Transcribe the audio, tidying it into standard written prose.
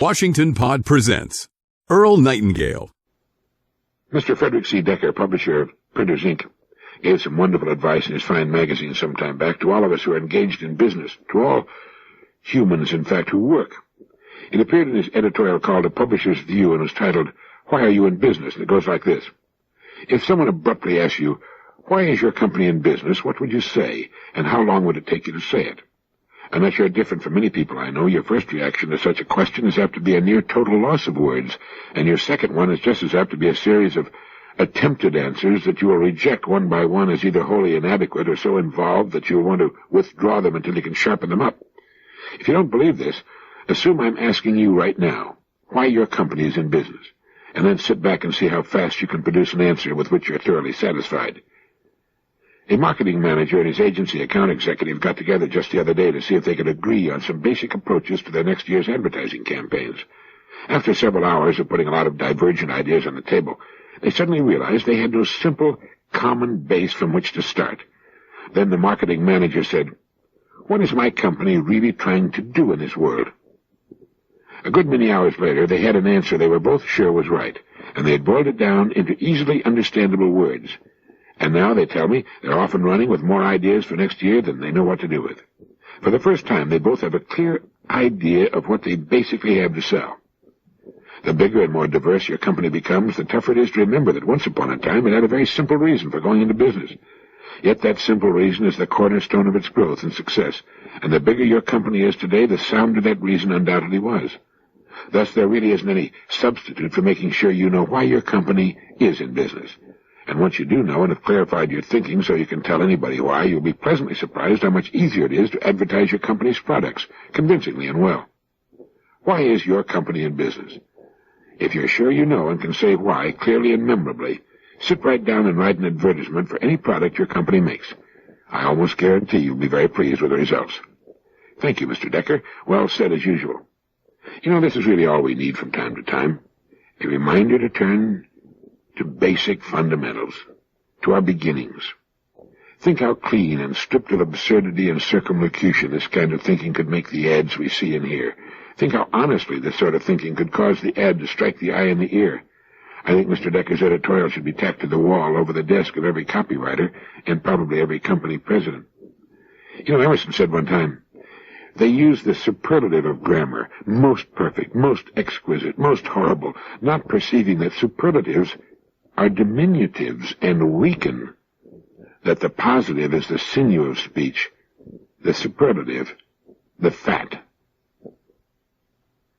Washington Pod presents Earl Nightingale. Mr. Frederick C. Decker, publisher of Printers, Inc., gave some wonderful advice in his fine magazine some time back to all of us who are engaged in business, to all humans, in fact, who work. It appeared in his editorial called A Publisher's View and was titled, Why Are You in Business? And it goes like this. If someone abruptly asks you, why is your company in business, what would you say, and how long would it take you to say it? Unless you're different from many people I know, your first reaction to such a question is apt to be a near total loss of words, and your second one is just as apt to be a series of attempted answers that you will reject one by one as either wholly inadequate or so involved that you'll want to withdraw them until you can sharpen them up. If you don't believe this, assume I'm asking you right now why your company is in business, and then sit back and see how fast you can produce an answer with which you're thoroughly satisfied. A marketing manager and his agency account executive got together just the other day to see if they could agree on some basic approaches to their next year's advertising campaigns. After several hours of putting a lot of divergent ideas on the table, they suddenly realized they had no simple, common base from which to start. Then the marketing manager said, "What is my company really trying to do in this world?" A good many hours later, they had an answer they were both sure was right, and they had boiled it down into easily understandable words. And now, they tell me, they're off and running with more ideas for next year than they know what to do with. For the first time, they both have a clear idea of what they basically have to sell. The bigger and more diverse your company becomes, the tougher it is to remember that once upon a time it had a very simple reason for going into business. Yet that simple reason is the cornerstone of its growth and success, and the bigger your company is today, the sounder that reason undoubtedly was. Thus, there really isn't any substitute for making sure you know why your company is in business. And once you do know and have clarified your thinking so you can tell anybody why, you'll be pleasantly surprised how much easier it is to advertise your company's products, convincingly and well. Why is your company in business? If you're sure you know and can say why clearly and memorably, sit right down and write an advertisement for any product your company makes. I almost guarantee you'll be very pleased with the results. Thank you, Mr. Decker. Well said as usual. You know, this is really all we need from time to time. A reminder to turn to basic fundamentals, to our beginnings. Think how clean and stripped of absurdity and circumlocution this kind of thinking could make the ads we see and hear. Think how honestly this sort of thinking could cause the ad to strike the eye and the ear. I think Mr. Decker's editorial should be tacked to the wall over the desk of every copywriter and probably every company president. You know, Emerson said one time, they use the superlative of grammar, most perfect, most exquisite, most horrible, not perceiving that superlatives are diminutives and weaken, that the positive is the sinew of speech, the superlative, the fat.